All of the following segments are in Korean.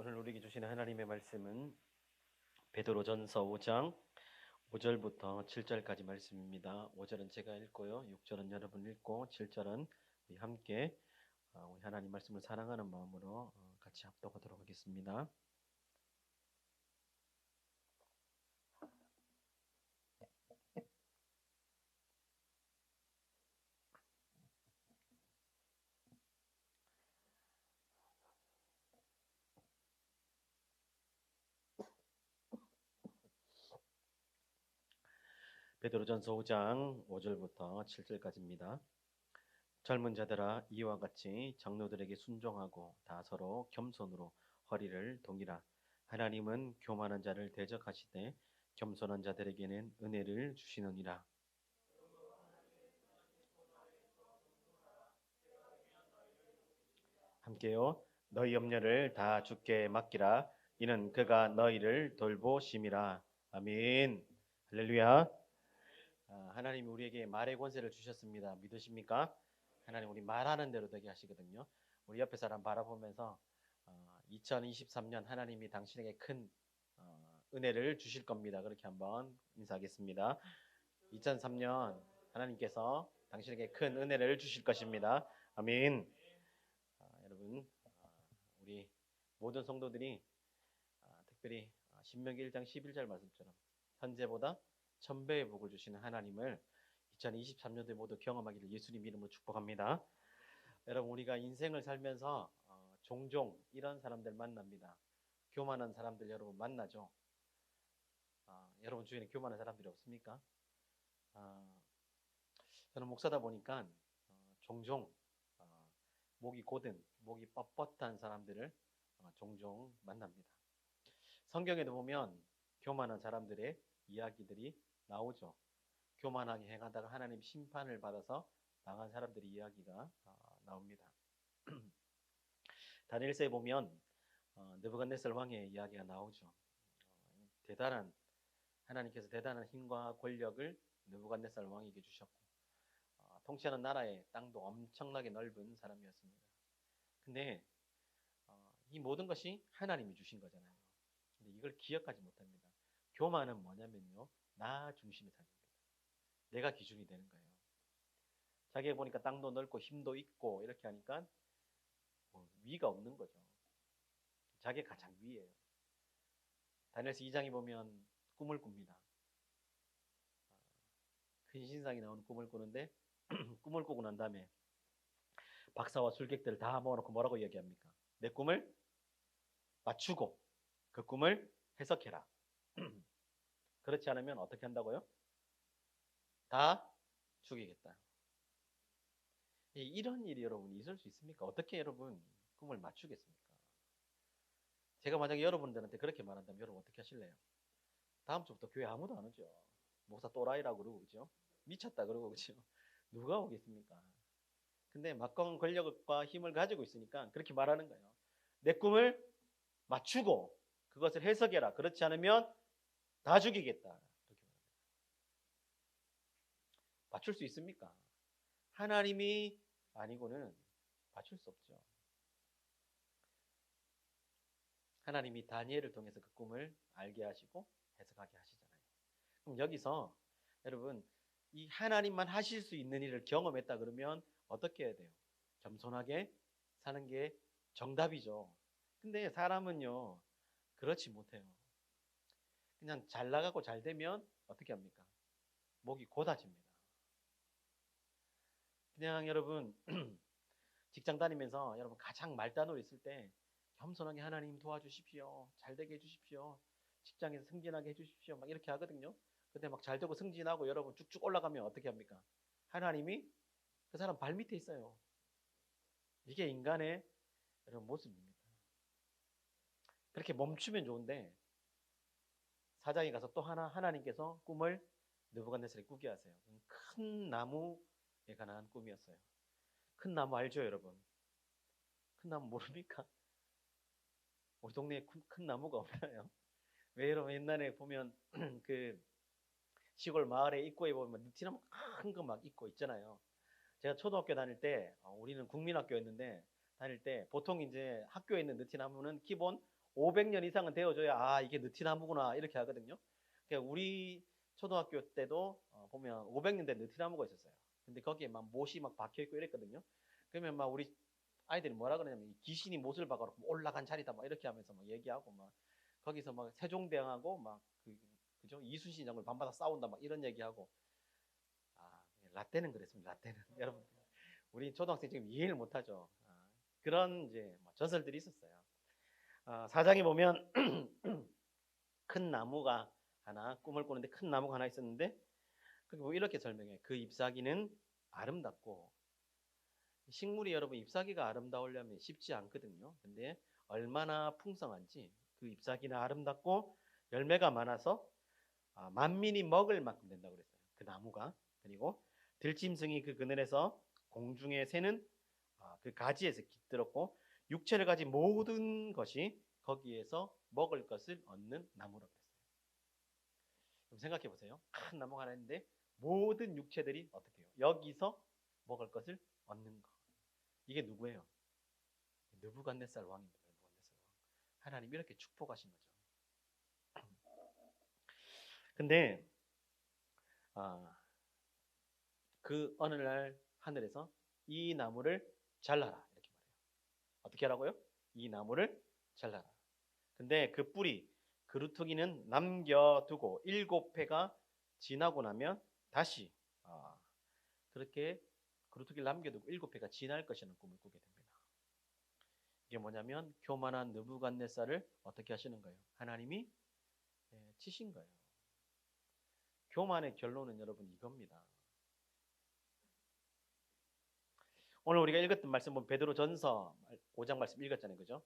오늘 우리에게 주시는 하나님의 말씀은 베드로전서 5장 5절부터 7절까지 말씀입니다. 5절은 제가 읽고요. 6절은 여러분 읽고 7절은 우리 함께 우리 하나님 말씀을 사랑하는 마음으로 같이 합독하도록 하겠습니다. 베드로전서 5장 5절부터 7절까지입니다. 젊은 자들아 이와 같이 장로들에게 순종하고 다 서로 겸손으로 허리를 동이라. 하나님은 교만한 자를 대적하시되 겸손한 자들에게는 은혜를 주시느니라. 함께요. 너희 염려를 다 주께 맡기라. 이는 그가 너희를 돌보심이라. 아멘. 할렐루야. 하나님이 우리에게 말의 권세를 주셨습니다. 믿으십니까? 하나님 우리 말하는 대로 되게 하시거든요. 우리 옆에 사람 바라보면서 2023년 하나님이 당신에게 큰 은혜를 주실 겁니다. 그렇게 한번 인사하겠습니다. 2003년 하나님께서 당신에게 큰 은혜를 주실 것입니다. 아멘. 여러분 우리 모든 성도들이 특별히 신명기 1장 11절 말씀처럼 현재보다 1000배의 복을 주시는 하나님을 2023년도에 모두 경험하기를 예수님 이름으로 축복합니다. 여러분 우리가 인생을 살면서 종종 이런 사람들 만납니다. 교만한 사람들 여러분 만나죠? 여러분 주위에는 교만한 사람들이 없습니까? 저는 목사다 보니까 종종 목이 고든 목이 뻣뻣한 사람들을 종종 만납니다. 성경에도 보면 교만한 사람들의 이야기들이 나오죠. 교만하게 행하다가 하나님 심판을 받아서 나간 사람들의 이야기가 나옵니다. 다니엘서에 보면 느부갓네살 왕의 이야기가 나오죠. 대단한 하나님께서 대단한 힘과 권력을 느부갓네살 왕에게 주셨고 통치하는 나라의 땅도 엄청나게 넓은 사람이었습니다. 근데 이 모든 것이 하나님이 주신 거잖아요. 근데 이걸 기억하지 못합니다. 교만은 뭐냐면요, 나 중심의 삶입니다. 내가 기준이 되는 거예요. 자기가 보니까 땅도 넓고 힘도 있고 이렇게 하니까 위가 없는 거죠. 자기가 가장 위예요. 다니엘서 2장에 보면 꿈을 꿉니다. 큰 신상이 나오는 꿈을 꾸는데 꿈을 꾸고 난 다음에 박사와 술객들을 다 모아놓고 뭐라고 이야기합니까? 내 꿈을 맞추고 그 꿈을 해석해라. 그렇지 않으면 어떻게 한다고요? 다 죽이겠다. 이런 일이 여러분 있을 수 있습니까? 어떻게 여러분 꿈을 맞추겠습니까? 제가 만약에 여러분들한테 그렇게 말한다면 여러분 어떻게 하실래요? 다음 주부터 교회 아무도 안 오죠. 목사 또라이라고 그러고 그죠? 미쳤다 그러고 그죠? 누가 오겠습니까? 근데 막강한 권력과 힘을 가지고 있으니까 그렇게 말하는 거예요. 내 꿈을 맞추고 그것을 해석해라. 그렇지 않으면 다 죽이겠다. 이렇게 맞출 수 있습니까? 하나님이 아니고는 맞출 수 없죠. 하나님이 다니엘을 통해서 그 꿈을 알게 하시고 해석하게 하시잖아요. 그럼 여기서 여러분 이 하나님만 하실 수 있는 일을 경험했다 그러면 어떻게 해야 돼요? 겸손하게 사는 게 정답이죠. 근데 사람은요 그렇지 못해요. 그냥 잘 나가고 잘 되면 어떻게 합니까? 목이 곧아집니다. 그냥 여러분 직장 다니면서 여러분 가장 말단으로 있을 때 겸손하게 하나님 도와주십시오. 잘 되게 해주십시오. 직장에서 승진하게 해주십시오. 막 이렇게 하거든요. 근데 막 잘 되고 승진하고 여러분 쭉쭉 올라가면 어떻게 합니까? 하나님이 그 사람 발 밑에 있어요. 이게 인간의 여러분 모습입니다. 그렇게 멈추면 좋은데 사장이 가서 또 하나님께서 꿈을 느부갓네살에 꾸게 하세요. 큰 나무에 관한 꿈이었어요. 큰 나무 알죠, 여러분? 큰 나무 모릅니까? 우리 동네에 큰 나무가 없나요? 왜 여러분 옛날에 보면 그 시골 마을에 입구에 보면 느티나무 큰 거 막 있고 있잖아요. 제가 초등학교 다닐 때 우리는 국민학교였는데 다닐 때 보통 이제 학교에 있는 느티나무는 기본 500년 이상은 되어줘야 이게 느티나무구나 이렇게 하거든요. 그러니까 우리 초등학교 때도 보면 500년 된 느티나무가 있었어요. 근데 거기에 막 못이 막 박혀 있고 이랬거든요. 그러면 막 우리 아이들이 뭐라 그러냐면 귀신이 못을 박아놓고 올라간 자리다 막 이렇게 하면서 막 얘기하고 막 거기서 막 세종대왕하고 막 그죠? 이순신 장군 밤마다 싸운다 막 이런 얘기하고 라떼는 그랬습니다. 라떼는 여러분 우리 초등학생 지금 이해를 못하죠. 그런 이제 전설들이 있었어요. 사장에 보면 큰 나무가 하나 꿈을 꾸는데 큰 나무가 하나 있었는데 뭐 이렇게 설명해. 그 잎사귀는 아름답고 식물이 여러분 잎사귀가 아름다우려면 쉽지 않거든요. 근데 얼마나 풍성한지 그 잎사귀는 아름답고 열매가 많아서 만민이 먹을 만큼 된다고 그랬어요. 그 나무가. 그리고 들짐승이 그 그늘에서 공중에 새는 그 가지에서 깃들었고 육체를 가진 모든 것이 거기에서 먹을 것을 얻는 나무라고 그랬어요. 그럼 생각해 보세요. 큰 나무가 하나 있는데 모든 육체들이 어떻게 해요? 여기서 먹을 것을 얻는 거. 이게 누구예요? 느부갓네살 왕입니다. 느부갓네살 왕. 하나님이 이렇게 축복하신 거죠. 근데 그 어느 날 하늘에서 이 나무를 잘라라 이렇게 말해요. 어떻게 하라고요? 이 나무를 잘라라. 근데 그 뿌리 그루터기는 남겨두고 7회가 지나고 나면 다시 그렇게 그루터기를 남겨두고 7회가 지날 것이라는 꿈을 꾸게 됩니다. 이게 뭐냐면 교만한 느부갓네살을 어떻게 하시는 거예요? 하나님이 치신 거예요. 교만의 결론은 여러분 이겁니다. 오늘 우리가 읽었던 말씀 보면 베드로전서 5장 말씀 읽었잖아요. 그죠?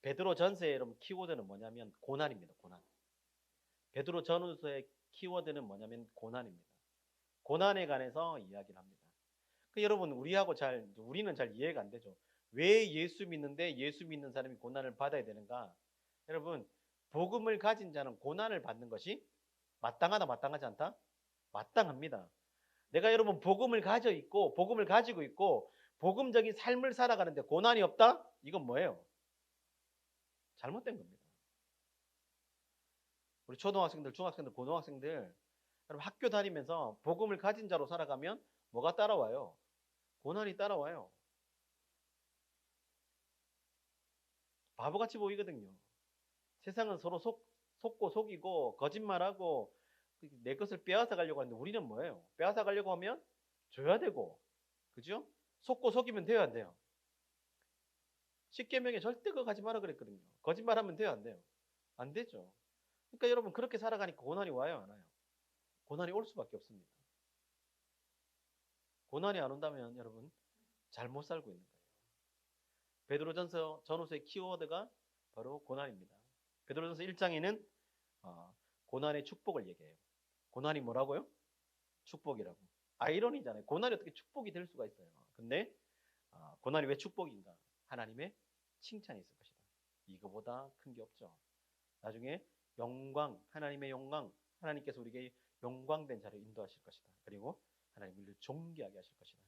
베드로전서의 여러분 키워드는 뭐냐면 고난입니다. 고난. 베드로전서의 키워드는 뭐냐면 고난입니다. 고난에 관해서 이야기를 합니다. 여러분 우리는 잘 이해가 안 되죠. 왜 예수 믿는데 예수 믿는 사람이 고난을 받아야 되는가? 여러분 복음을 가진 자는 고난을 받는 것이 마땅하다 마땅하지 않다? 마땅합니다. 내가 여러분 복음을 가지고 있고 복음적인 삶을 살아가는데 고난이 없다? 이건 뭐예요? 잘못된 겁니다. 우리 초등학생들, 중학생들, 고등학생들 여러분 학교 다니면서 복음을 가진 자로 살아가면 뭐가 따라와요? 고난이 따라와요. 바보같이 보이거든요. 세상은 서로 속고 속이고 거짓말하고 내 것을 빼앗아 가려고 하는데 우리는 뭐예요? 빼앗아 가려고 하면 줘야 되고 그죠? 속고 속이면 돼요 안 돼요? 십계명에 절대 그거 가지 마라 그랬거든요. 거짓말하면 돼요 안 돼요? 안 되죠. 그러니까 여러분 그렇게 살아가니까 고난이 와요 안 와요? 고난이 올 수밖에 없습니다. 고난이 안 온다면 여러분 잘못 살고 있는 거예요. 베드로전서 전후서의 키워드가 바로 고난입니다. 베드로전서 1장에는 고난의 축복을 얘기해요. 고난이 뭐라고요? 축복이라고. 아이러니잖아요. 고난이 어떻게 축복이 될 수가 있어요. 근데 고난이 왜 축복인가? 하나님의 칭찬이 있을 것이다. 이거보다 큰 게 없죠. 나중에 영광, 하나님의 영광, 하나님께서 우리에게 영광된 자를 인도하실 것이다. 그리고 하나님을 존귀하게 하실 것이다.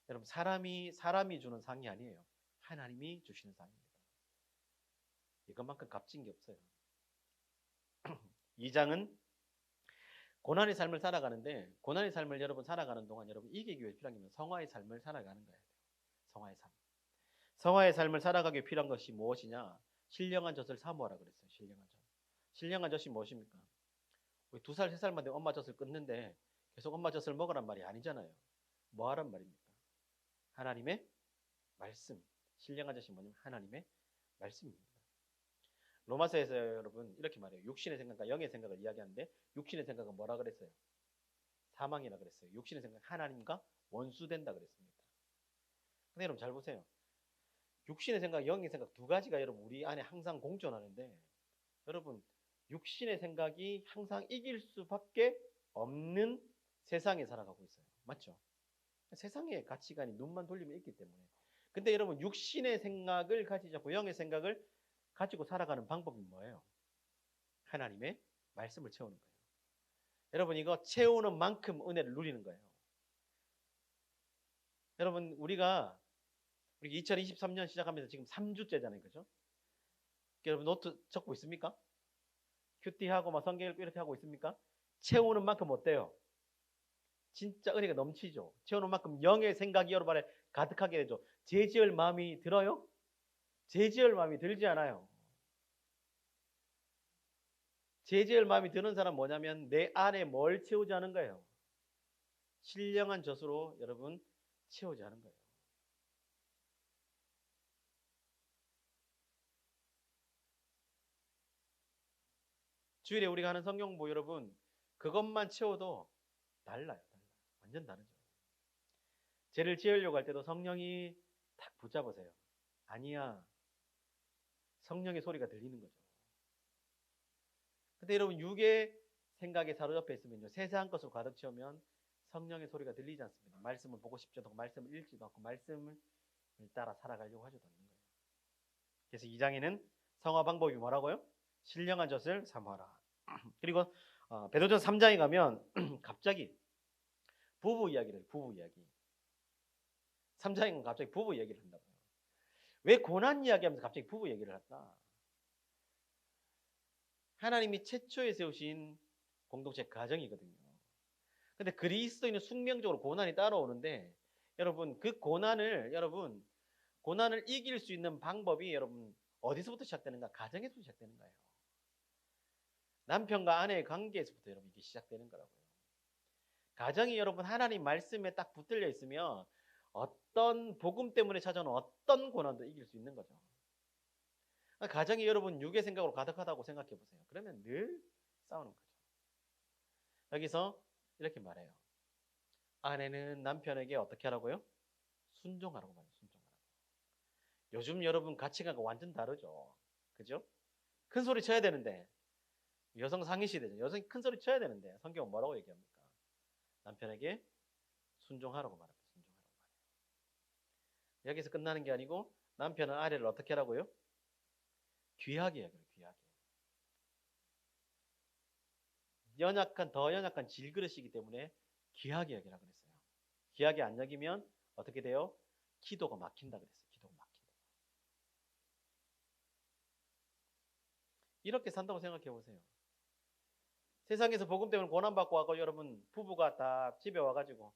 여러분 사람이 주는 상이 아니에요. 하나님이 주시는 상입니다. 이것만큼 값진 게 없어요. 2장은 고난의 삶을 살아가는데 고난의 삶을 여러분 살아가는 동안 여러분 이기기 위해 필요한 게 성화의 삶을 살아가는 거예요. 성화의 삶. 성화의 삶을 살아가기 위해 필요한 것이 무엇이냐? 신령한 젖을 사모하라 그랬어요. 신령한 젖. 신령한 젖이 무엇입니까? 우리 2살, 3살만 되면 엄마 젖을 끊는데 계속 엄마 젖을 먹으란 말이 아니잖아요. 뭐 하란 말입니까? 하나님의 말씀. 신령한 젖이 뭐냐면 하나님의 말씀입니다. 로마서에서 여러분 이렇게 말해요. 육신의 생각과 영의 생각을 이야기하는데 육신의 생각은 뭐라 그랬어요? 사망이라 그랬어요. 육신의 생각 하나님과 원수된다 그랬습니다. 근데 여러분 잘 보세요. 육신의 생각, 영의 생각 두 가지가 여러분 우리 안에 항상 공존하는데 여러분 육신의 생각이 항상 이길 수밖에 없는 세상에 살아가고 있어요. 맞죠? 세상의 가치관이 눈만 돌리면 있기 때문에. 근데 여러분 육신의 생각을 가지지 않고 영의 생각을 가지고 살아가는 방법이 뭐예요? 하나님의 말씀을 채우는 거예요. 여러분 이거 채우는 만큼 은혜를 누리는 거예요. 여러분 우리 2023년 시작하면서 지금 3주째잖아요. 그죠? 여러분 노트 적고 있습니까? 큐티하고 막 성경 읽고 이렇게 하고 있습니까? 채우는 만큼 어때요? 진짜 은혜가 넘치죠. 채우는 만큼 영의 생각이 여러분 안에 가득하게 되죠. 죄지을 마음이 들어요? 죄지을 마음이 들지 않아요. 죄지을 마음이 드는 사람 뭐냐면 내 안에 뭘 채우지 않은 거예요. 신령한 젖으로 여러분 채우지 않은 거예요. 주일에 우리가 하는 성경 공부 여러분 그것만 채워도 달라요. 완전 다르죠. 죄를 지으려고 할 때도 성령이 딱 붙잡으세요. 아니야. 성령의 소리가 들리는 거죠. 근데 여러분 육의 생각에 사로잡혀 있으면요. 세상 것으로 가득 채우면 성령의 소리가 들리지 않습니다. 말씀을 보고 싶지도 않고 말씀을 읽지도 않고 말씀을 따라 살아가려고 하지도 않는 거예요. 그래서 2장에는 성화 방법이 뭐라고요? 신령한 젖을 삼아라. 그리고 베드로전서 3장에 가면 갑자기 부부 이야기를 부부 이야기. 3장에 가면 갑자기 부부 얘기를 한다고요. 왜 고난 이야기하면서 갑자기 부부 얘기를 할까? 하나님이 최초에 세우신 공동체 가정이거든요. 근데 그리스도인은 숙명적으로 고난이 따라오는데 여러분 그 고난을 이길 수 있는 방법이 여러분 어디서부터 시작되는가? 가정에서 시작되는 거예요. 남편과 아내의 관계에서부터 여러분 이게 시작되는 거라고요. 가정이 여러분 하나님 말씀에 딱 붙들려 있으면 어떤 복음 때문에 찾아오는 어떤 고난도 이길 수 있는 거죠. 가정이 여러분 육의 생각으로 가득하다고 생각해 보세요. 그러면 늘 싸우는 거죠. 여기서 이렇게 말해요. 아내는 남편에게 어떻게 하라고요? 순종하라고 말해요. 순종하라고. 요즘 여러분 가치관과 완전 다르죠. 그죠? 큰 소리 쳐야 되는데 여성 상위 시대죠. 여성이 큰 소리 쳐야 되는데 성경은 뭐라고 얘기합니까? 남편에게 순종하라고 말합니다. 순종하라고 말해요. 여기서 끝나는 게 아니고 남편은 아내를 어떻게 하라고요? 귀하게 해요. 귀하게. 더 연약한 질그릇이기 때문에 귀하게 여기라 그랬어요. 귀하게 안 여기면 어떻게 돼요? 기도가 막힌다 그랬어요. 기도가 막힌다. 이렇게 산다고 생각해 보세요. 세상에서 복음 때문에 고난받고 와서 여러분 부부가 딱 집에 와가지고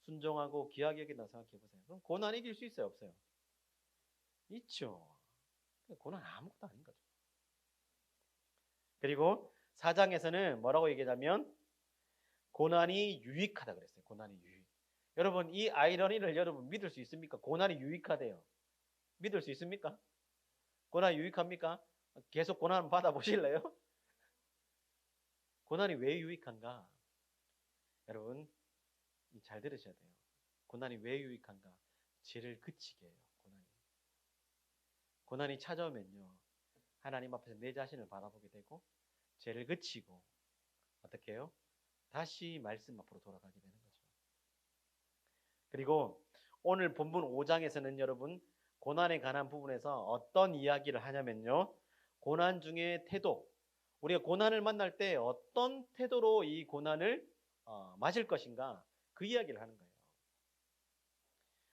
순종하고 귀하게 여긴다고 생각해 보세요. 그럼 고난 이길 수 있어요? 없어요? 있죠. 고난 아무것도 아닌 거죠. 그리고 4장에서는 뭐라고 얘기하냐면 고난이 유익하다 그랬어요. 고난이 유익. 여러분 이 아이러니를 여러분 믿을 수 있습니까? 고난이 유익하대요. 믿을 수 있습니까? 고난이 유익합니까? 계속 고난 받아보실래요? 고난이 왜 유익한가? 여러분 잘 들으셔야 돼요. 고난이 왜 유익한가? 죄를 그치게 해요. 고난이 찾아오면요. 하나님 앞에서 내 자신을 바라보게 되고 죄를 그치고 어떻게 해요? 다시 말씀 앞으로 돌아가게 되는 거죠. 그리고 오늘 본문 5장에서는 여러분 고난에 관한 부분에서 어떤 이야기를 하냐면요. 고난 중에 태도. 우리가 고난을 만날 때 어떤 태도로 이 고난을 맞을 것인가 그 이야기를 하는 거예요.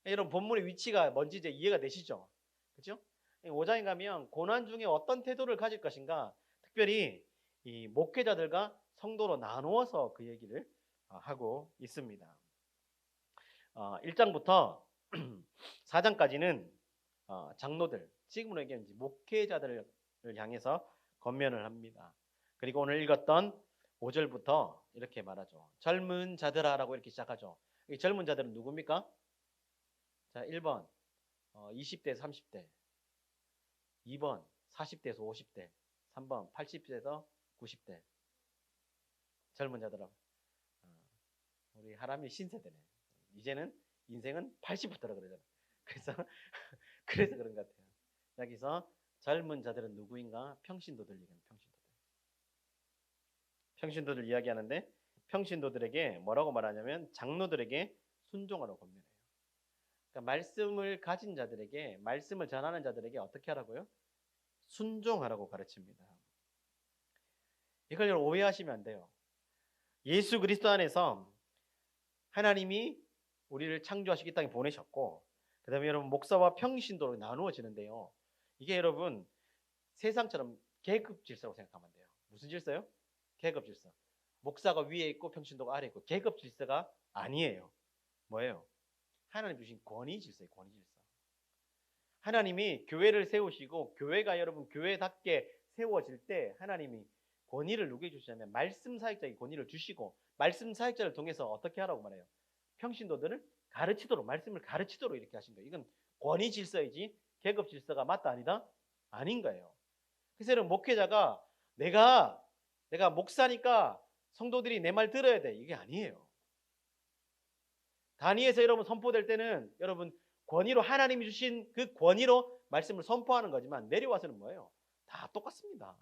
여러분 본문의 위치가 뭔지 이제 이해가 되시죠? 그렇죠? 5장에 가면 고난 중에 어떤 태도를 가질 것인가 특별히 이 목회자들과 성도로 나누어서 그 얘기를 하고 있습니다. 1장부터 4장까지는 장로들, 지금으로 얘기하면 목회자들을 향해서 권면을 합니다. 그리고 오늘 읽었던 5절부터 이렇게 말하죠. 젊은 자들아라고 이렇게 시작하죠. 이 젊은 자들은 누굽니까? 자, 1번 20대에서 30대, 2번 40대에서 50대, 3번 80대에서 90대. 젊은 자들아. 우리 하람이 신세대네. 이제는 인생은 80부터라 그러잖아. 그래서 그런 것 같아요. 여기서 젊은 자들은 누구인가? 평신도들 얘기하는 평신도들. 평신도들 이야기하는데 평신도들에게 뭐라고 말하냐면 장로들에게 순종하라고 권면해요. 그러니까 말씀을 가진 자들에게 말씀을 전하는 자들에게 어떻게 하라고요? 순종하라고 가르칩니다. 이걸 오해하시면 안 돼요. 예수 그리스도 안에서 하나님이 우리를 창조하시기 땅에 보내셨고 그 다음에 여러분 목사와 평신도로 나누어지는데요. 이게 여러분 세상처럼 계급 질서라고 생각하면 돼요. 무슨 질서요? 계급 질서. 목사가 위에 있고 평신도가 아래에 있고 계급 질서가 아니에요. 뭐예요? 하나님 주신 권위 질서예요. 권위 질서. 하나님이 교회를 세우시고 교회가 여러분 교회답게 세워질 때 하나님이 권위를 누구에게 주시냐면 말씀 사역자에게 권위를 주시고 말씀 사역자를 통해서 어떻게 하라고 말해요? 평신도들을 가르치도록 말씀을 가르치도록 이렇게 하신 거예요. 이건 권위 질서이지 계급 질서가 맞다 아니다? 아닌 거예요. 그래서 여러분 목회자가 내가 목사니까 성도들이 내 말 들어야 돼. 이게 아니에요. 단위에서 여러분 선포될 때는 여러분 권위로 하나님이 주신 그 권위로 말씀을 선포하는 거지만 내려와서는 뭐예요? 다 똑같습니다.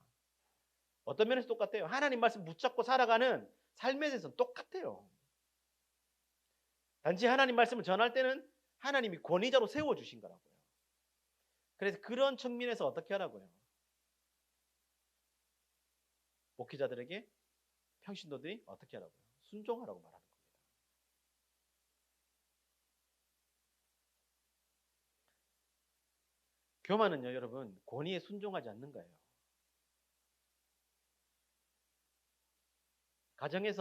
어떤 면에서 똑같아요? 하나님 말씀 붙잡고 살아가는 삶에 대해서는 똑같아요. 단지 하나님 말씀을 전할 때는 하나님이 권위자로 세워주신 거라고요. 그래서 그런 측면에서 어떻게 하라고요? 목회자들에게 평신도들이 어떻게 하라고요? 순종하라고 말하는 겁니다. 교만은요, 여러분, 권위에 순종하지 않는 거예요. 가정에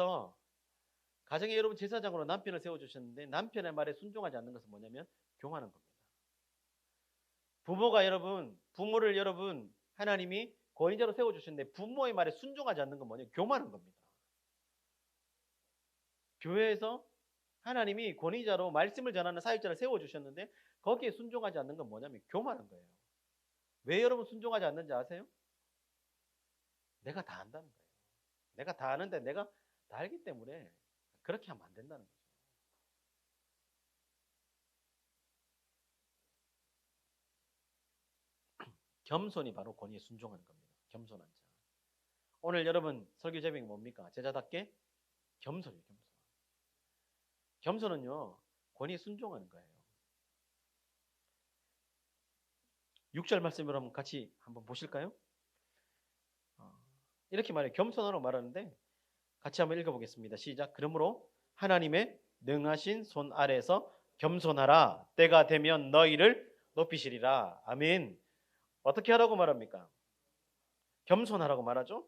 여러분 제사장으로 남편을 세워주셨는데 남편의 말에 순종하지 않는 것은 뭐냐면 교만한 겁니다. 부모를 여러분 하나님이 권위자로 세워주셨는데 부모의 말에 순종하지 않는 건 뭐냐? 교만한 겁니다. 교회에서 하나님이 권위자로 말씀을 전하는 사역자를 세워주셨는데 거기에 순종하지 않는 건 뭐냐면 교만한 거예요. 왜 여러분 순종하지 않는지 아세요? 내가 다 안다는 거예요. 내가 다 아는데 내가 다 알기 때문에 그렇게 하면 안 된다는 거죠. 겸손이 바로 권위에 순종하는 겁니다. 겸손한 자. 오늘 여러분 설교 제목이 뭡니까? 제자답게 겸손이에요. 겸손은요 권위에 순종하는 거예요. 6절 말씀을 한번 같이 한번 보실까요? 이렇게 말해요. 겸손하라고 말하는데 같이 한번 읽어보겠습니다. 시작. 그러므로 하나님의 능하신 손 아래에서 겸손하라. 때가 되면 너희를 높이시리라. 아멘. 어떻게 하라고 말합니까? 겸손하라고 말하죠.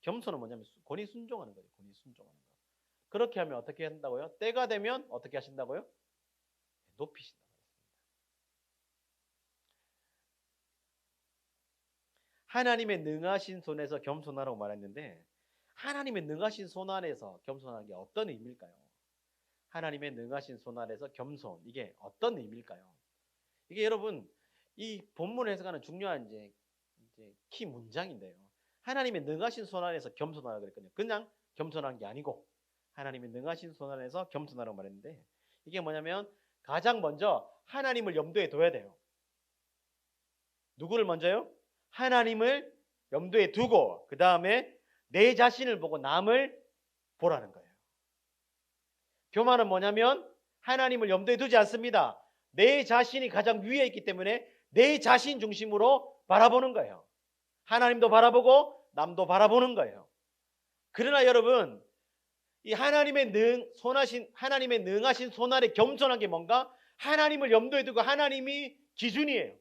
겸손은 뭐냐면 권위 순종하는 거예요. 권위 순종하는 거. 그렇게 하면 어떻게 한다고요? 때가 되면 어떻게 하신다고요? 높이신다. 하나님의 능하신 손에서 겸손하라고 말했는데 하나님의 능하신 손 안에서 겸손하는 게 어떤 의미일까요? 하나님의 능하신 손 아래서 겸손, 이게 어떤 의미일까요? 이게 여러분 이 본문을 해석하는 중요한 이제 키 문장인데요. 하나님의 능하신 손 안에서 겸손하라고 그랬거든요. 그냥 겸손한 게 아니고 하나님의 능하신 손 안에서 겸손하라고 말했는데 이게 뭐냐면 가장 먼저 하나님을 염두에 둬야 돼요. 누구를 먼저요? 하나님을 염두에 두고 그 다음에 내 자신을 보고 남을 보라는 거예요. 교만은 뭐냐면 하나님을 염두에 두지 않습니다. 내 자신이 가장 위에 있기 때문에 내 자신 중심으로 바라보는 거예요. 하나님도 바라보고 남도 바라보는 거예요. 그러나 여러분 이 하나님의 능하신 손 아래 겸손한 게 뭔가? 하나님을 염두에 두고 하나님이 기준이에요.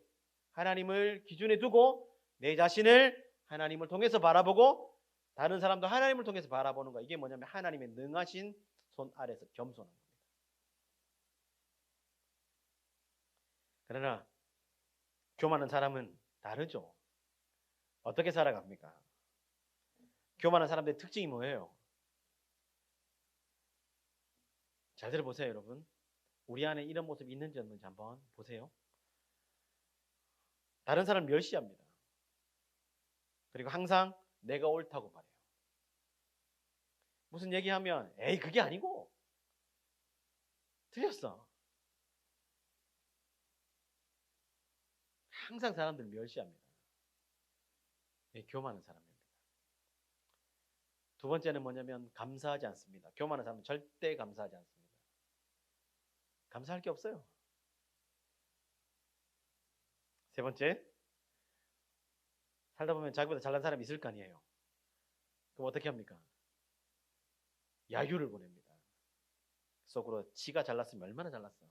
하나님을 기준에 두고 내 자신을 하나님을 통해서 바라보고 다른 사람도 하나님을 통해서 바라보는 거. 이게 뭐냐면 하나님의 능하신 손 아래서 겸손한 겁니다. 그러나 교만한 사람은 다르죠. 어떻게 살아갑니까? 교만한 사람들의 특징이 뭐예요? 잘 들어보세요, 여러분. 우리 안에 이런 모습이 있는지 없는지 한번 보세요. 다른 사람 멸시합니다. 그리고 항상 내가 옳다고 말해요. 무슨 얘기하면 에이 그게 아니고 틀렸어. 항상 사람들 멸시합니다. 교만한 사람입니다. 두 번째는 뭐냐면 감사하지 않습니다. 교만한 사람은 절대 감사하지 않습니다. 감사할 게 없어요. 세 번째, 살다 보면 자기보다 잘난 사람이 있을 거 아니에요. 그럼 어떻게 합니까? 야유를 보냅니다. 속으로 지가 잘났으면 얼마나 잘났어.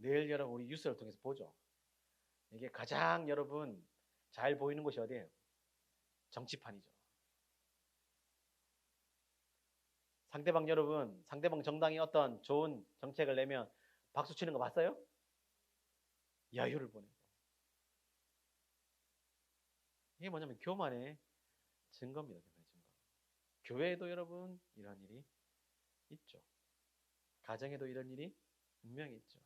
늘 여러분 우리 뉴스를 통해서 보죠. 이게 가장 여러분 잘 보이는 곳이 어디예요? 정치판이죠. 상대방 정당이 어떤 좋은 정책을 내면 박수 치는 거 봤어요? 야유를 보내고. 이게 뭐냐면 교만의 증거입니다. 교만의 증거. 교회에도 여러분 이런 일이 있죠. 가정에도 이런 일이 분명히 있죠.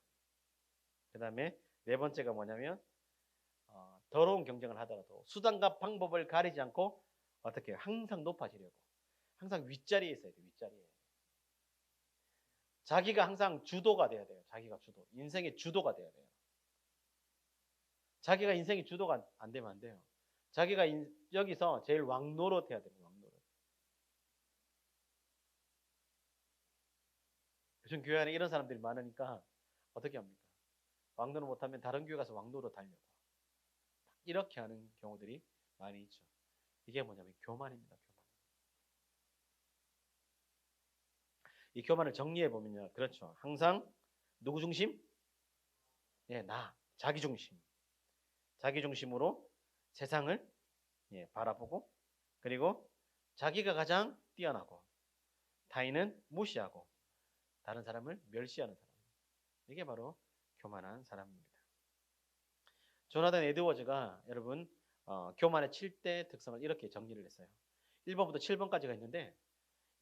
그 다음에 네 번째가 뭐냐면 더러운 경쟁을 하더라도 수단과 방법을 가리지 않고 어떻게 해요? 항상 높아지려고. 항상 윗자리에 있어야 돼요. 윗자리에. 자기가 항상 주도가 돼야 돼요. 자기가 주도. 인생의 주도가 돼야 돼요. 자기가 인생의 주도가 안 되면 안 돼요. 자기가 여기서 제일 왕노릇 해야 돼요. 왕노릇. 요즘 교회 안에 이런 사람들이 많으니까 어떻게 합니까? 왕노릇 못하면 다른 교회 가서 왕노릇 하려고. 이렇게 하는 경우들이 많이 있죠. 이게 뭐냐면 교만입니다. 교만. 이 교만을 정리해 보면요. 그렇죠. 항상 누구 중심? 예, 나. 자기 중심. 자기 중심으로 세상을 바라보고 그리고 자기가 가장 뛰어나고 타인은 무시하고 다른 사람을 멸시하는 사람. 이게 바로 교만한 사람입니다. 조나단 에드워즈가 여러분 교만의 7대 특성을 이렇게 정리를 했어요. 1번부터 7번까지가 있는데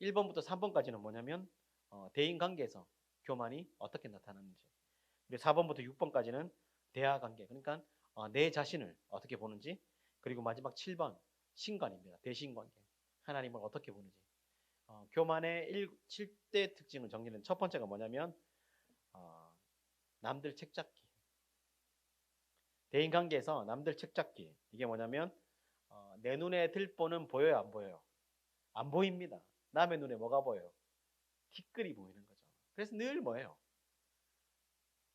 1번부터 3번까지는 뭐냐면 대인관계에서 교만이 어떻게 나타나는지 그리고 4번부터 6번까지는 대화관계 그러니까 내 자신을 어떻게 보는지 그리고 마지막 7번 신관입니다. 대신관계 하나님을 어떻게 보는지 교만의 7대 특징을 정리는 첫 번째가 뭐냐면 남들 책잡기 대인관계에서 남들 책잡기 이게 뭐냐면 내 눈에 들보는 보여요 안 보여요? 안 보입니다. 남의 눈에 뭐가 보여요? 티끌이 보이는 거죠. 그래서 늘 뭐예요?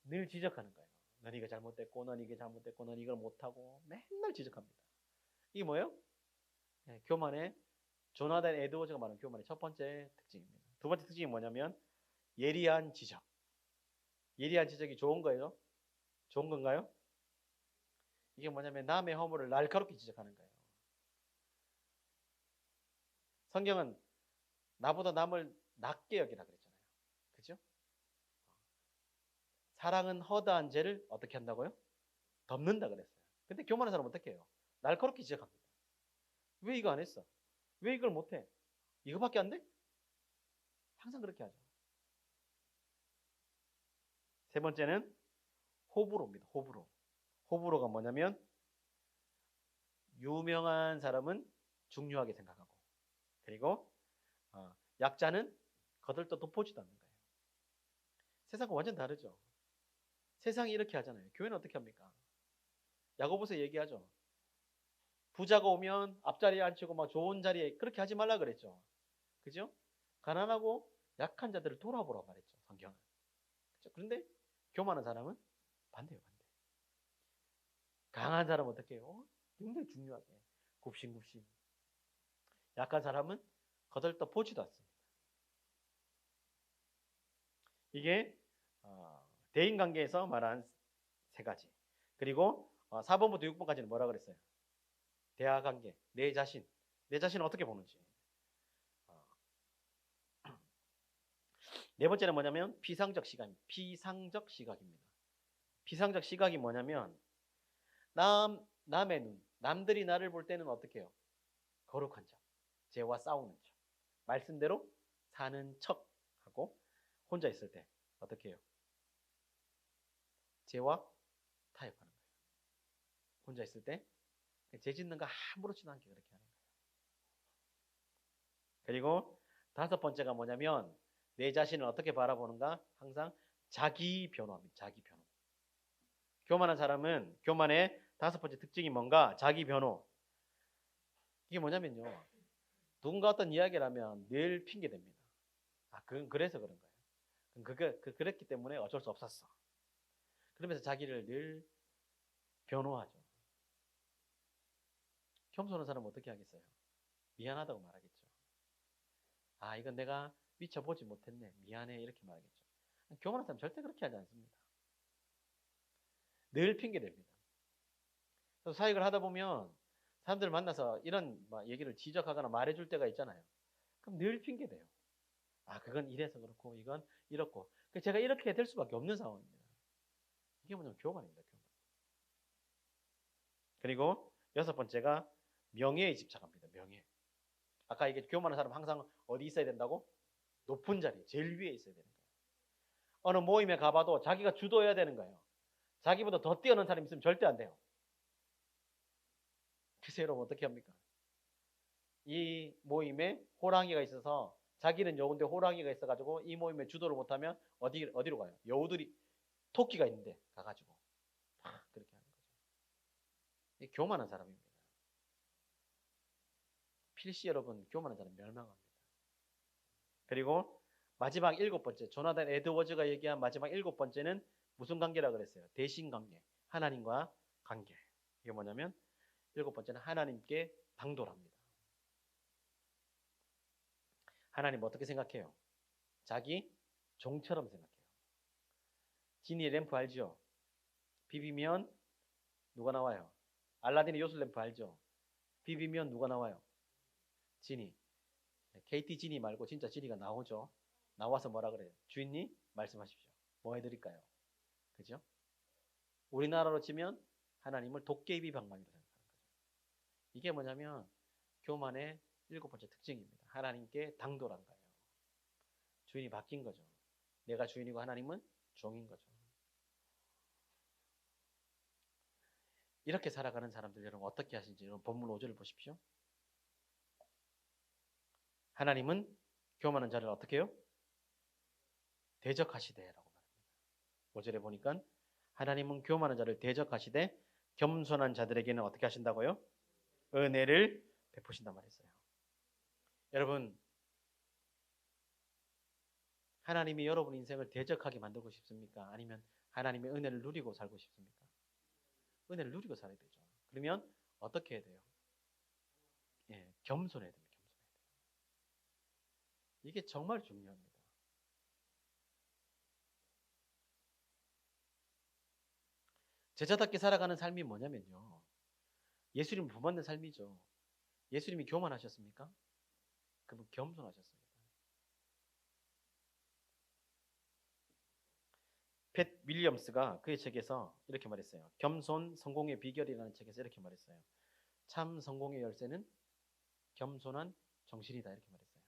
늘 지적하는 거예요. 넌 이거 잘못됐고 넌 이게 잘못됐고 넌 이걸 못하고 맨날 지적합니다. 이게 뭐예요? 네, 교만의 조나단 에드워즈가 말하는 교만의 첫 번째 특징입니다. 두 번째 특징이 뭐냐면 예리한 지적. 예리한 지적이 좋은 거예요? 좋은 건가요? 이게 뭐냐면 남의 허물을 날카롭게 지적하는 거예요. 성경은 나보다 남을 낮게 여기라 그랬잖아요. 그죠? 사랑은 허다한 죄를 어떻게 한다고요? 덮는다 그랬어요. 근데 교만한 사람은 어떻게 해요? 날카롭게 지적합니다. 왜 이거 안 했어? 왜 이걸 못해? 이거밖에 안 돼? 항상 그렇게 하죠. 세 번째는 호불호입니다. 호불호. 호불호가 뭐냐면 유명한 사람은 중요하게 생각하고 그리고 약자는 거들떠 돋보지도 않는 거예요. 세상과 완전 다르죠. 세상이 이렇게 하잖아요. 교회는 어떻게 합니까? 야고보서 얘기하죠. 부자가 오면 앞자리에 앉히고 막 좋은 자리에 그렇게 하지 말라 그랬죠. 그죠? 가난하고 약한 자들을 돌아보라 말했죠. 성경은. 그렇죠? 그런데 교만한 사람은 반대예요. 반대. 강한 사람은 어떻게 해요? 굉장히 중요하게. 굽신굽신. 약한 사람은 거들떠 보지도 않습니다. 이게 대인관계에서 말한 세 가지. 그리고 4번부터 6번까지는 뭐라 그랬어요? 대화관계, 내 자신을 어떻게 보는지. 네 번째는 뭐냐면 피상적 시각입니다. 피상적 시각입니다. 피상적 시각이 뭐냐면 남의 눈, 남들이 나를 볼 때는 어떻게 해요? 거룩한 척, 죄와 싸우는 척, 말씀대로 사는 척하고 혼자 있을 때 어떻게 해요? 죄와 타협하는 거예요. 혼자 있을 때 죄 짓는 거 아무렇지도 않게 그렇게 하는 거예요. 그리고 다섯 번째가 뭐냐면 내 자신을 어떻게 바라보는가? 항상 자기 변호합니다. 자기 변호. 교만한 사람은 교만의 다섯 번째 특징이 뭔가? 자기 변호. 이게 뭐냐면요. 누군가 어떤 이야기를 하면 늘 핑계댑니다. 그래서 그런 거예요. 그랬기 때문에 어쩔 수 없었어. 그러면서 자기를 늘 변호하죠. 겸손한 사람은 어떻게 하겠어요? 미안하다고 말하겠죠. 이건 내가 미쳐보지 못했네. 미안해. 이렇게 말하겠죠. 교만한 사람 절대 그렇게 하지 않습니다. 늘 핑계댑니다. 그래서 사역을 하다 보면 사람들 만나서 이런 얘기를 지적하거나 말해줄 때가 있잖아요. 그럼 늘 핑계대요. 아, 그건 이래서 그렇고 이건 이렇고. 제가 이렇게 될 수밖에 없는 상황입니다. 이게 뭐냐면 교만입니다. 교만. 그리고 여섯 번째가 명예에 집착합니다. 명예. 아까 이게 교만한 사람 항상 어디 있어야 된다고? 높은 자리, 제일 위에 있어야 되는 거예요. 어느 모임에 가봐도 자기가 주도해야 되는 거예요. 자기보다 더 뛰어난 사람이 있으면 절대 안 돼요. 그래서 여러분 어떻게 합니까? 이 모임에 호랑이가 있어서 자기는 여우인데 호랑이가 있어가지고 이 모임에 주도를 못하면 어디로 가요? 여우들이 토끼가 있는데 가가지고 그렇게 하는 거죠. 이 교만한 사람입니다. 필시 여러분 교만한 사람 멸망합니다. 그리고 마지막 일곱 번째, 조나단 에드워즈가 얘기한 마지막 일곱 번째는 무슨 관계라 그랬어요? 대신 관계, 하나님과 관계. 이게 뭐냐면 일곱 번째는 하나님께 당돌합니다. 하나님 어떻게 생각해요? 자기 종처럼 생각해요. 지니 램프 알죠? 비비면 누가 나와요? 알라딘의 요술 램프 알죠? 비비면 누가 나와요? 지니. KT 지니 말고 진짜 지니가 나오죠. 나와서 뭐라 그래요? 주인님 말씀하십시오. 뭐 해드릴까요? 그죠? 우리나라로 치면 하나님을 도깨비 방망이로 생각하는 거죠. 이게 뭐냐면 교만의 일곱 번째 특징입니다. 하나님께 당돌한 거예요. 주인이 바뀐 거죠. 내가 주인이고 하나님은 종인 거죠. 이렇게 살아가는 사람들 여러분 어떻게 하신지 여러분 본문 5절을 보십시오. 하나님은 교만한 자를 어떻게 해요? 대적하시되라고 말합니다. 5절에 보니까 하나님은 교만한 자를 대적하시되 겸손한 자들에게는 어떻게 하신다고요? 은혜를 베푸신단 말했어요. 여러분 하나님이 여러분 인생을 대적하게 만들고 싶습니까? 아니면 하나님의 은혜를 누리고 살고 싶습니까? 은혜를 누리고 살아야 되죠. 그러면 어떻게 해야 돼요? 겸손해야 됩니다. 이게 정말 중요합니다. 제자답게 살아가는 삶이 뭐냐면요. 예수님 부받는 삶이죠. 예수님이 교만하셨습니까? 그분 겸손하셨습니다. 팻 윌리엄스가 그의 책에서 이렇게 말했어요. 겸손 성공의 비결이라는 책에서 이렇게 말했어요. 참 성공의 열쇠는 겸손한 정신이다 이렇게 말했어요.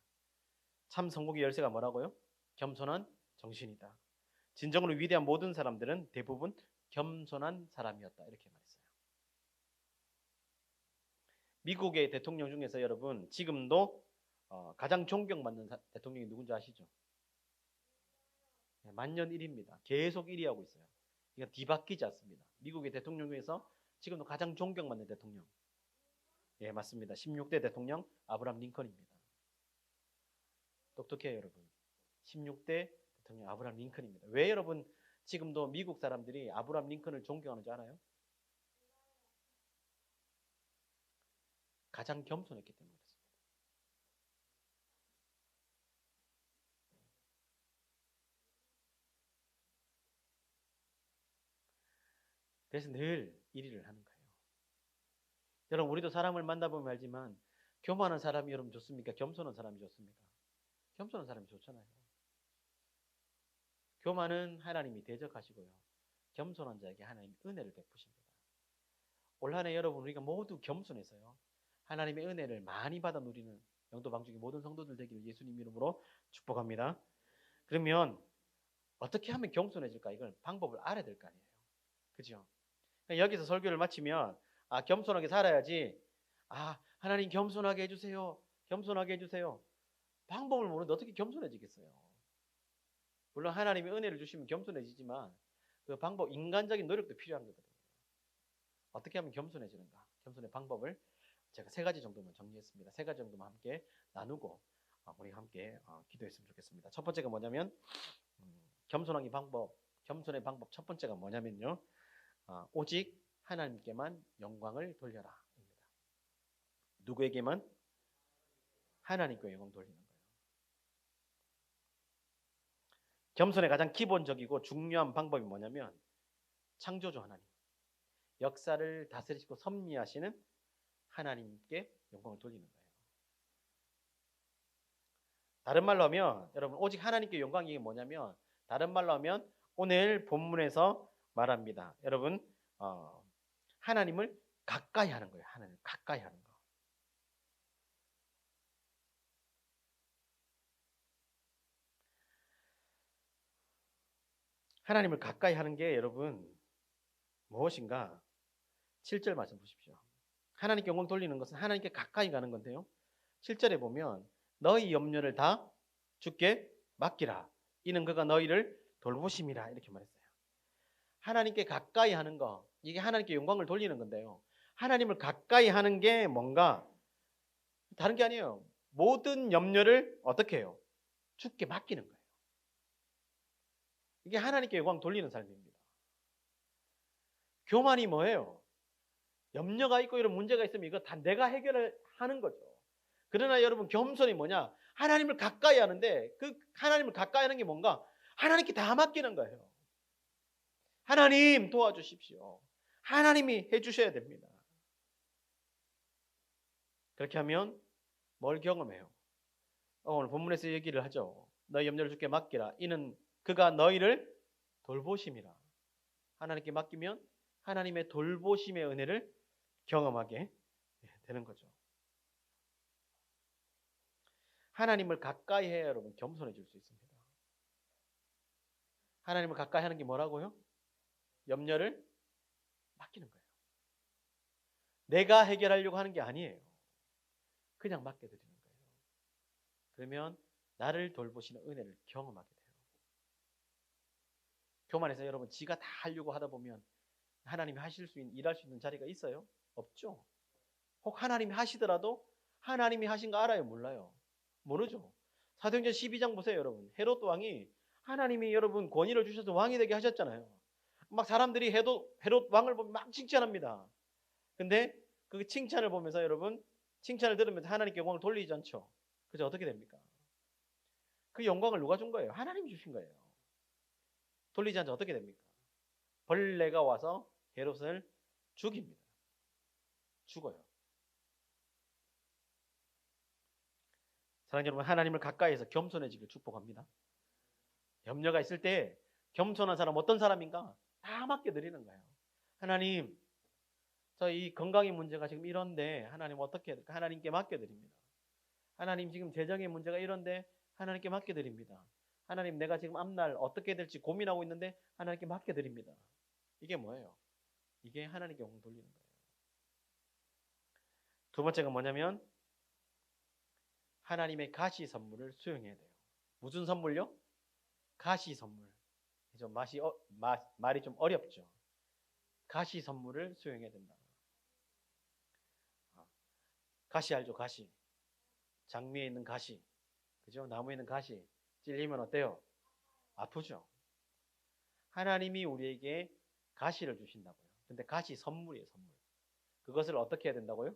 참 성공의 열쇠가 뭐라고요? 겸손한 정신이다. 진정으로 위대한 모든 사람들은 대부분 겸손한 사람이었다 이렇게 말했어요. 미국의 대통령 중에서 여러분 지금도 가장 존경받는 대통령이 누군지 아시죠? 만년 1위입니다. 계속 1위 하고 있어요. 이거 뒤바뀌지 않습니다. 미국의 대통령 중에서 지금도 가장 존경받는 대통령. 예, 맞습니다. 16대 대통령 아브라함 링컨입니다. 똑똑해요, 여러분. 16대 대통령 아브라함 링컨입니다. 왜 여러분 지금도 미국 사람들이 아브라함 링컨을 존경하는 줄 알아요? 가장 겸손했기 때문에 그렇습니다. 그래서 늘 1위를 하는 거예요. 여러분 우리도 사람을 만나보면 알지만 교만한 사람이 여러분 좋습니까? 겸손한 사람이 좋습니까? 겸손한 사람이 좋잖아요. 교만은 하나님이 대적하시고요. 겸손한 자에게 하나님이 은혜를 베푸십니다. 올 한 해 여러분 우리가 모두 겸손해서요. 하나님의 은혜를 많이 받아 누리는 영도방주기 모든 성도들 되기를 예수님 이름으로 축복합니다. 그러면 어떻게 하면 겸손해질까? 이걸 방법을 알아야 될 거 아니에요. 그죠? 여기서 설교를 마치면 겸손하게 살아야지. 하나님 겸손하게 해주세요. 겸손하게 해주세요. 방법을 모르는데 어떻게 겸손해지겠어요? 물론 하나님이 은혜를 주시면 겸손해지지만 그 방법, 인간적인 노력도 필요한 거거든요. 어떻게 하면 겸손해지는가? 겸손의 방법을 제가 세 가지 정도만 정리했습니다. 세 가지 정도만 함께 나누고 우리 함께 기도했으면 좋겠습니다. 첫 번째가 뭐냐면 겸손의 방법 첫 번째가 뭐냐면요. 오직 하나님께만 영광을 돌려라 입니다. 누구에게만? 하나님께 영광 돌리는 거예요. 겸손의 가장 기본적이고 중요한 방법이 뭐냐면 창조주 하나님. 역사를 다스리시고 섭리하시는 하나님께 영광을 돌리는 거예요. 다른 말로 하면 여러분 오직 하나님께 영광이 이게 뭐냐면 다른 말로 하면 오늘 본문에서 말합니다. 여러분 하나님을 가까이 하는 거예요. 하나님을 가까이 하는 거. 하나님을 가까이 하는 게 여러분 무엇인가? 7절 말씀 보십시오. 하나님께 영광 돌리는 것은 하나님께 가까이 가는 건데요. 7절에 보면 너희 염려를 다 주께 맡기라. 이는 그가 너희를 돌보심이라 이렇게 말했어요. 하나님께 가까이 하는 거 이게 하나님께 영광을 돌리는 건데요. 하나님을 가까이 하는 게 뭔가 다른 게 아니에요. 모든 염려를 어떻게 해요? 주께 맡기는 거예요. 이게 하나님께 영광 돌리는 삶입니다. 교만이 뭐예요? 염려가 있고 이런 문제가 있으면 이거 다 내가 해결을 하는 거죠. 그러나 여러분 겸손이 뭐냐? 하나님을 가까이 하는데 그 하나님을 가까이 하는 게 뭔가? 하나님께 다 맡기는 거예요. 하나님 도와주십시오. 하나님이 해주셔야 됩니다. 그렇게 하면 뭘 경험해요? 오늘 본문에서 얘기를 하죠. 너희 염려를 주께 맡기라. 이는 그가 너희를 돌보심이라. 하나님께 맡기면 하나님의 돌보심의 은혜를 경험하게 되는 거죠. 하나님을 가까이 해야 여러분 겸손해질 수 있습니다. 하나님을 가까이 하는 게 뭐라고요? 염려를 맡기는 거예요. 내가 해결하려고 하는 게 아니에요. 그냥 맡겨드리는 거예요. 그러면 나를 돌보시는 은혜를 경험하게 돼요. 교만해서 여러분 지가 다 하려고 하다 보면 하나님이 하실 수 있는, 일할 수 있는 자리가 있어요? 없죠. 혹 하나님이 하시더라도 하나님이 하신 거 알아요? 몰라요? 모르죠. 사도행전 12장 보세요 여러분. 헤롯 왕이 하나님이 여러분 권위를 주셔서 왕이 되게 하셨잖아요. 막 사람들이 헤롯 왕을 보면 막 칭찬합니다. 근데 그 칭찬을 보면서 여러분 칭찬을 들으면서 하나님께 영광을 돌리지 않죠. 그래서 어떻게 됩니까? 그 영광을 누가 준 거예요? 하나님이 주신 거예요. 돌리지 않죠. 어떻게 됩니까? 벌레가 와서 헤롯을 죽입니다. 죽어요. 사랑하는 여러분, 하나님을 가까이에서 겸손해지길 축복합니다. 염려가 있을 때 겸손한 사람 어떤 사람인가? 다 맡겨드리는 거예요. 하나님, 저 이 건강의 문제가 지금 이런데 하나님 어떻게 해야 될까? 하나님께 맡겨드립니다. 하나님 지금 재정의 문제가 이런데 하나님께 맡겨드립니다. 하나님 내가 지금 앞날 어떻게 해야 될지 고민하고 있는데 하나님께 맡겨드립니다. 이게 뭐예요? 이게 하나님께 영광 돌리는 거예요. 두 번째가 뭐냐면 하나님의 가시 선물을 수용해야 돼요. 무슨 선물요? 가시 선물. 좀 말이 좀 어렵죠. 가시 선물을 수용해야 된다. 가시 알죠? 가시. 장미에 있는 가시. 그죠? 나무에 있는 가시. 찔리면 어때요? 아프죠? 하나님이 우리에게 가시를 주신다고요. 근데 가시 선물이에요, 선물. 그것을 어떻게 해야 된다고요?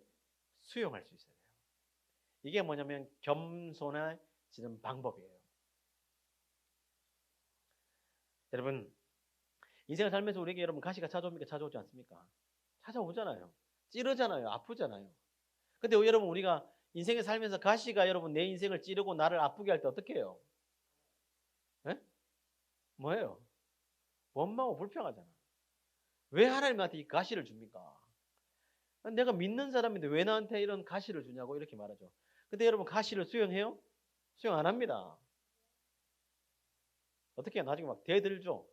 수용할 수 있어야 돼요. 이게 뭐냐면 겸손해지는 방법이에요. 여러분, 인생을 살면서 우리에게 여러분 가시가 찾아옵니까? 찾아오지 않습니까? 찾아오잖아요. 찌르잖아요. 아프잖아요. 근데 여러분 우리가 인생을 살면서 가시가 여러분 내 인생을 찌르고 나를 아프게 할 때 어떻게 해요? 에? 뭐예요? 원망하고 불평하잖아. 왜 하나님 나한테 이 가시를 줍니까? 내가 믿는 사람인데 왜 나한테 이런 가시를 주냐고 이렇게 말하죠. 근데 여러분 가시를 수용해요? 수용 안 합니다. 어떻게 해요? 나중에 막 대들죠.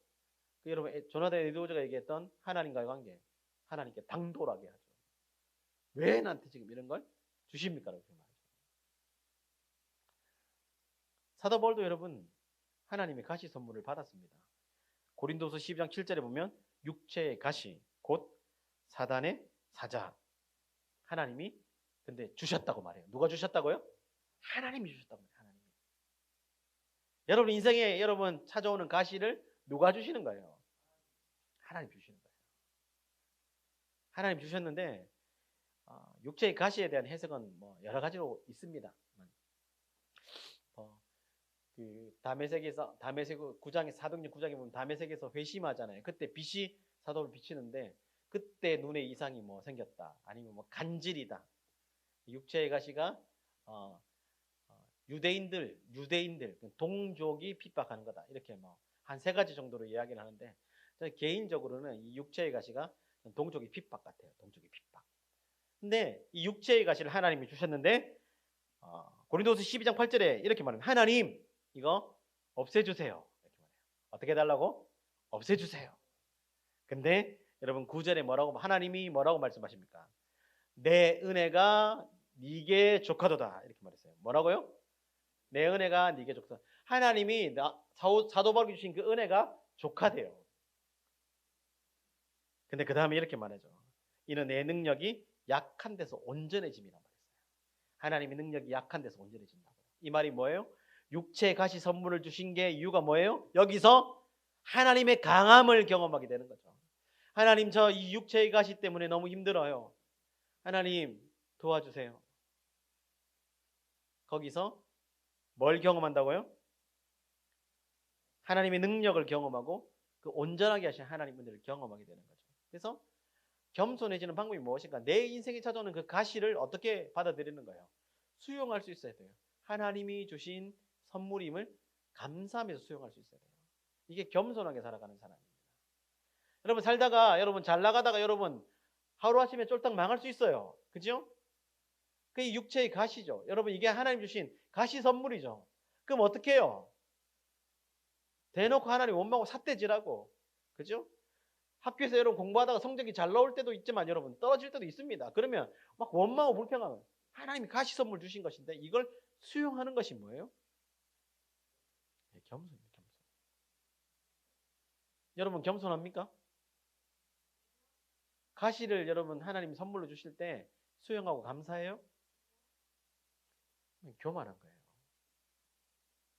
그 여러분 조나단 에드워즈가 얘기했던 하나님과의 관계, 하나님께 당돌하게 하죠. 왜 나한테 지금 이런 걸 주십니까? 이렇게 말하죠. 사도 바울도 여러분 하나님의 가시 선물을 받았습니다. 고린도서 12장 7절에 보면 육체의 가시 곧 사단의 사자 하나님이 근데 주셨다고 말해요. 누가 주셨다고요? 하나님이 주셨다고 말해요. 하나님이. 여러분 인생에 여러분 찾아오는 가시를 누가 주시는 거예요? 하나님 주시는 거예요. 하나님 주셨는데 육체의 가시에 대한 해석은 뭐 여러 가지로 있습니다. 그 다메섹에서 9장에 사도행전 9장에 보면 다메섹에서 회심하잖아요. 그때 빛이 사도를 비치는데 그때 눈에 이상이 뭐 생겼다. 아니면 뭐 간질이다. 육체의 가시가 유대인들 동족이 핍박하는 거다. 이렇게 뭐 한 3가지 정도로 이야기를 하는데 저는 개인적으로는 이 육체의 가시가 동족의 핍박 같아요. 동족의 핍박. 근데 이 육체의 가시를 하나님이 주셨는데 고린도서 12장 8절에 이렇게 말합니다. 하나님 이거 없애주세요. 이렇게 말해요. 어떻게 해달라고? 없애주세요. 근데 여러분 9절에 뭐라고 하나님이 뭐라고 말씀하십니까? 내 은혜가 네게 족하도다 이렇게 말했어요. 뭐라고요? 내 은혜가 네게 족하도다. 하나님이 사도 바울이 주신 그 은혜가 족하대요. 근데 그 다음에 이렇게 말하죠. 이는 내 능력이 약한 데서 온전해짐이란 말했어요. 하나님의 능력이 약한 데서 온전해진다고요. 이 말이 뭐예요? 육체 가시 선물을 주신 게 이유가 뭐예요? 여기서 하나님의 강함을 경험하게 되는 거죠. 하나님 저 이 육체의 가시 때문에 너무 힘들어요. 하나님 도와주세요. 거기서 뭘 경험한다고요? 하나님의 능력을 경험하고 그 온전하게 하신 하나님의 은혜를 경험하게 되는 거죠. 그래서 겸손해지는 방법이 무엇인가? 내 인생에 찾아오는 그 가시를 어떻게 받아들이는 거예요? 수용할 수 있어야 돼요. 하나님이 주신 선물임을 감사하면서 수용할 수 있어야 돼요. 이게 겸손하게 살아가는 사람입니다. 여러분 살다가 여러분 잘 나가다가 여러분 하루아침에 쫄딱 망할 수 있어요. 그죠? 그게 육체의 가시죠. 여러분 이게 하나님 주신 가시 선물이죠. 그럼 어떻게 해요? 대놓고 하나님 원망하고 삿대질하고 그죠? 학교에서 여러분 공부하다가 성적이 잘 나올 때도 있지만 여러분 떨어질 때도 있습니다. 그러면 막 원망하고 불평하면 하나님이 가시 선물 주신 것인데 이걸 수용하는 것이 뭐예요? 네, 겸손입니다. 겸손. 여러분 겸손합니까? 가시를 여러분 하나님 선물로 주실 때 수용하고 감사해요? 교만한 거예요.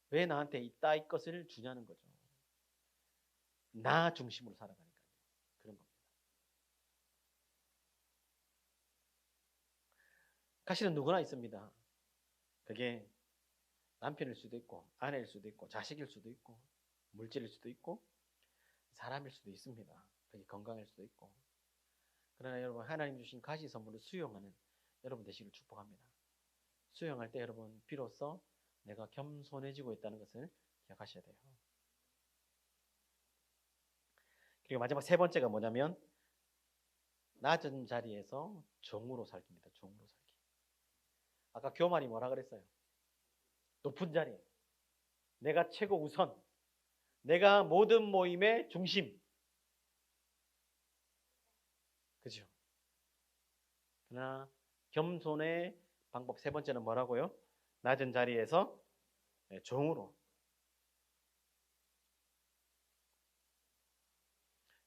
왜 나한테 이따위 것을 주냐는 거죠. 나 중심으로 살아가니까요. 그런 겁니다. 가시는 누구나 있습니다. 그게 남편일 수도 있고 아내일 수도 있고 자식일 수도 있고 물질일 수도 있고 사람일 수도 있습니다. 그게 건강일 수도 있고. 그러나 여러분 하나님 주신 가시 선물을 수용하는 여러분 되시길 축복합니다. 수용할 때 여러분 비로소 내가 겸손해지고 있다는 것을 기억하셔야 돼요. 그리고 마지막 3번째가 뭐냐면 낮은 자리에서 종으로 살기입니다. 종으로 살기. 아까 교만이 뭐라 그랬어요? 높은 자리. 내가 최고 우선. 내가 모든 모임의 중심. 그죠? 그러나 겸손의 방법 3번째는 뭐라고요? 낮은 자리에서 종으로.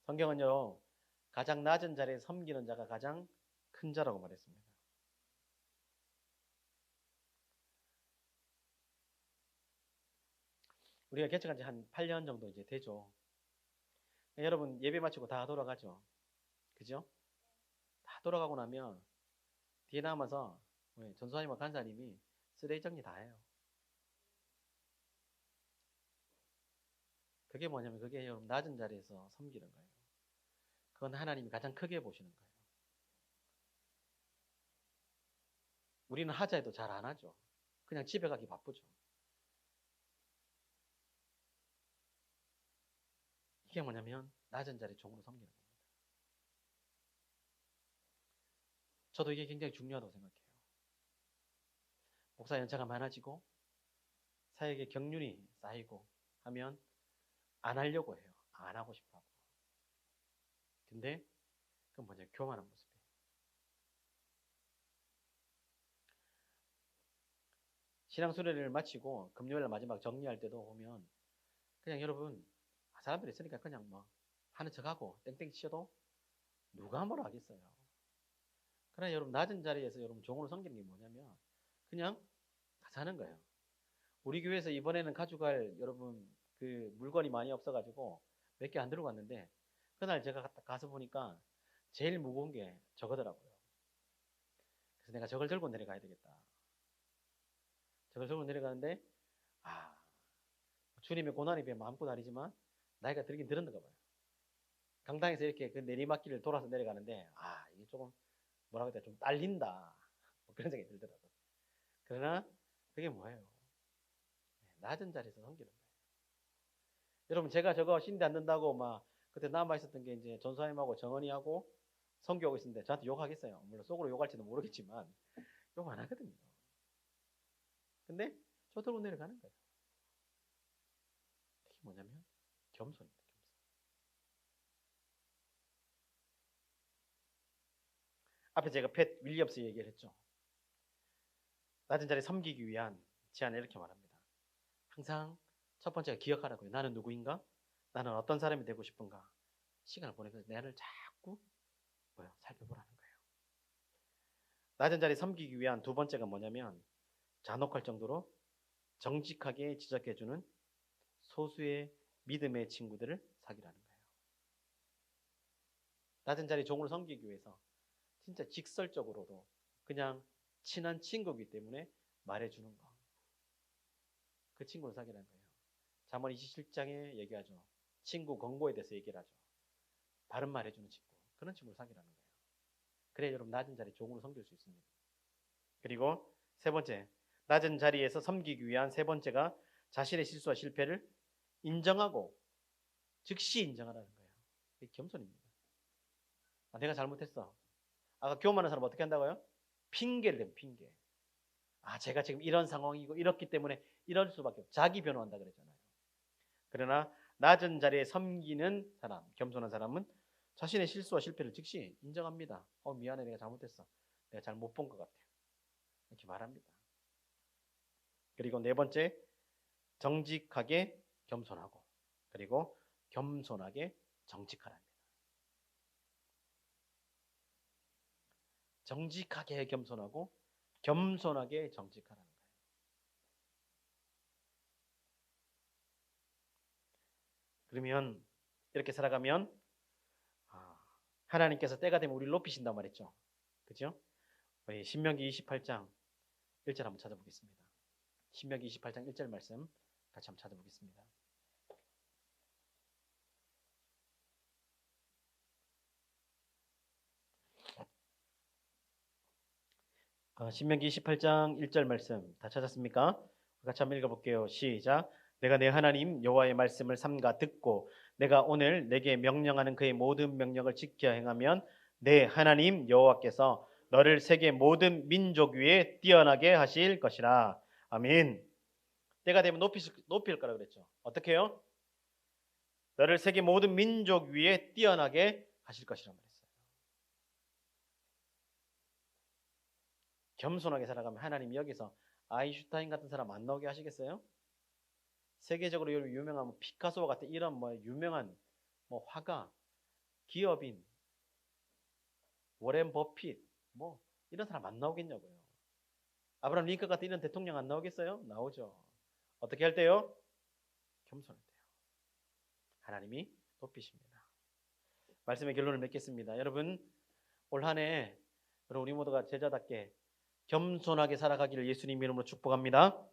성경은요. 가장 낮은 자리에 섬기는 자가 가장 큰 자라고 말했습니다. 우리가 개척한 지 한 8년 정도 이제 되죠. 여러분 예배 마치고 다 돌아가죠. 그죠? 다 돌아가고 나면 뒤에 남아서 전수사님과 간사님이 쓰레기 정리 다 해요. 그게 뭐냐면 그게 여러분 낮은 자리에서 섬기는 거예요. 그건 하나님이 가장 크게 보시는 거예요. 우리는 하자 해도 잘 안 하죠. 그냥 집에 가기 바쁘죠. 이게 뭐냐면 낮은 자리 종으로 섬기는 겁니다. 저도 이게 굉장히 중요하다고 생각해요. 목사 연차가 많아지고 사역의 경륜이 쌓이고 하면 안 하려고 해요. 안 하고 싶어 하고. 근데 그건 뭐냐 교만한 모습이에요. 신앙 수련회를 마치고 금요일 마지막 정리할 때도 보면 그냥 여러분 사람들이 있으니까 그냥 뭐 하는 척하고 땡땡 치셔도 누가 뭐라 하겠어요. 그러나 여러분 낮은 자리에서 여러분 종으로 섬기는 게 뭐냐면 그냥 사는 거예요. 우리 교회에서 이번에는 가져갈 여러분 그 물건이 많이 없어가지고 몇 개 안 들고 갔는데 그날 제가 가서 보니까 제일 무거운 게 저거더라고요. 그래서 내가 저걸 들고 내려가야 되겠다. 저걸 들고 내려가는데 주님의 고난이 배 마음껏 아니지만 나이가 들긴 들었는가 봐요. 강당에서 이렇게 그 내리막길을 돌아서 내려가는데 이게 조금 뭐라고 해야 돼? 좀 딸린다. 뭐 그런 생각이 들더라고요. 그러나 그게 뭐예요? 낮은 자리에서 섬기는 거예요. 여러분 제가 저거 신대 안 된다고 막 그때 남아 있었던 게 이제 전사님하고 정은이하고 선교하고 있었는데 저한테 욕하겠어요. 물론 속으로 욕할지도 모르겠지만 욕 안 하거든요. 근데 저 들고 내려가는 거예요. 그게 뭐냐면 겸손입니다. 앞에 제가 팻 윌리엄스 얘기를 했죠. 낮은 자리에 섬기기 위한 제안을 이렇게 말합니다. 항상 첫 번째가 기억하라고요. 나는 누구인가? 나는 어떤 사람이 되고 싶은가? 시간을 보내면서 나를 자꾸 살펴보라는 거예요. 낮은 자리에 섬기기 위한 두 번째가 뭐냐면 잔혹할 정도로 정직하게 지적해주는 소수의 믿음의 친구들을 사귀라는 거예요. 낮은 자리 종으로 섬기기 위해서 진짜 직설적으로도 그냥 친한 친구이기 때문에 말해주는 거. 그 친구를 사귀라는 거예요. 잠언 27장에 얘기하죠. 친구 권고에 대해서 얘기를 하죠. 바른 말 해주는 친구. 그런 친구를 사귀라는 거예요. 그래야 여러분 낮은 자리 종으로 섬길 수 있습니다. 그리고 세 번째, 낮은 자리에서 섬기기 위한 세 번째가 자신의 실수와 실패를 인정하고 즉시 인정하라는 거예요. 이게 겸손입니다. 내가 잘못했어. 아까 교만한 사람 어떻게 한다고요? 핑계를 대면 핑계. 제가 지금 이런 상황이고 이렇기 때문에 이럴 수밖에 없어. 자기 변호한다 그랬잖아요. 그러나 낮은 자리에 섬기는 사람, 겸손한 사람은 자신의 실수와 실패를 즉시 인정합니다. 미안해, 내가 잘못했어. 내가 잘 못 본 것 같아. 이렇게 말합니다. 그리고 네 번째, 정직하게 겸손하고 그리고 겸손하게 정직하랍니다. 정직하게 겸손하고 겸손하게 정직하라는 거예요. 그러면 이렇게 살아가면 하나님께서 때가 되면 우리를 높이신단 말이죠. 그죠? 신명기 28장 1절 한번 찾아보겠습니다. 신명기 28장 1절 말씀 같이 한번 찾아보겠습니다. 신명기 28장 1절 말씀 다 찾았습니까? 같이 한번 읽어볼게요. 시작. 내가 내 하나님 여호와의 말씀을 삼가 듣고 내가 오늘 내게 명령하는 그의 모든 명령을 지켜 행하면 내 하나님 여호와께서 너를 세계 모든 민족 위에 뛰어나게 하실 것이라. 아멘. 때가 되면 높일 거라 그랬죠. 어떻게 해요? 너를 세계 모든 민족 위에 뛰어나게 하실 것이라 말했어요. 겸손하게 살아가면 하나님 여기서 아인슈타인 같은 사람 안 나오게 하시겠어요? 세계적으로 유명한 피카소 같은 이런 유명한 화가, 기업인, 워렌 버핏 이런 사람 안 나오겠냐고요. 아브라함 링컨 같은 이런 대통령 안 나오겠어요? 나오죠. 어떻게 할 때요? 겸손할 때요. 하나님이 높이십니다. 말씀의 결론을 맺겠습니다. 여러분 올 한 해 우리 모두가 제자답게 겸손하게 살아가기를 예수님 이름으로 축복합니다.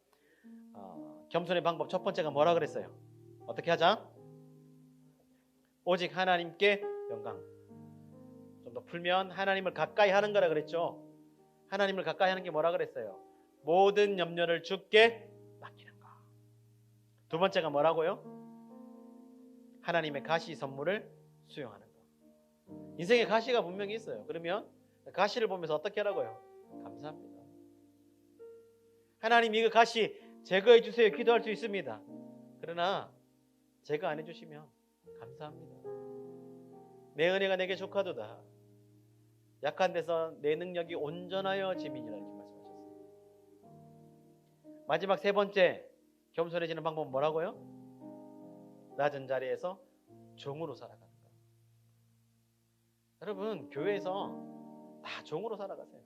겸손의 방법 첫 번째가 뭐라 그랬어요? 어떻게 하자? 오직 하나님께 영광. 좀 더 풀면 하나님을 가까이 하는 거라 그랬죠. 하나님을 가까이 하는 게 뭐라 그랬어요? 모든 염려를 주께 맡기는 거. 두 번째가 뭐라고요? 하나님의 가시 선물을 수용하는 거. 인생에 가시가 분명히 있어요. 그러면 가시를 보면서 어떻게 하라고요? 감사합니다. 하나님 이거 가시 제거해 주세요. 기도할 수 있습니다. 그러나 제거 안 해주시면 감사합니다. 내 은혜가 내게 족하도다. 약한 데서 내 능력이 온전하여 지민이라 이렇게 말씀하셨어요. 마지막 세 번째 겸손해지는 방법은 뭐라고요? 낮은 자리에서 종으로 살아가는 거. 여러분 교회에서 다 종으로 살아가세요.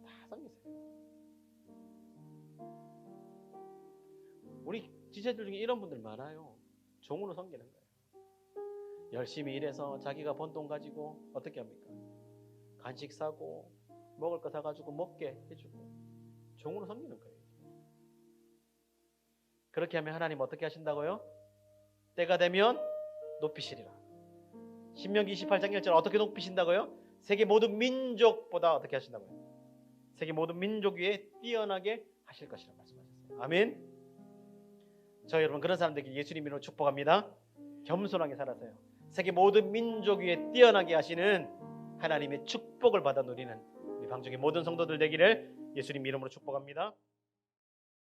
다 섬기세요. 우리 지체들 중에 이런 분들 많아요. 종으로 섬기는 거예요. 열심히 일해서 자기가 번 돈 가지고 어떻게 합니까? 간식 사고 먹을 거 사가지고 먹게 해주고 종으로 섬기는 거예요. 그렇게 하면 하나님 어떻게 하신다고요? 때가 되면 높이시리라. 신명기 28장 1절 어떻게 높이신다고요? 세계 모든 민족보다 어떻게 하신다고요? 세계 모든 민족 위에 뛰어나게 하실 것이라고 말씀하셨어요. 아멘. 저 여러분 그런 사람들에게 예수님 이름으로 축복합니다. 겸손하게 살아서요. 세계 모든 민족 위에 뛰어나게 하시는 하나님의 축복을 받아 누리는 우리 방송의 모든 성도들 되기를 예수님 이름으로 축복합니다.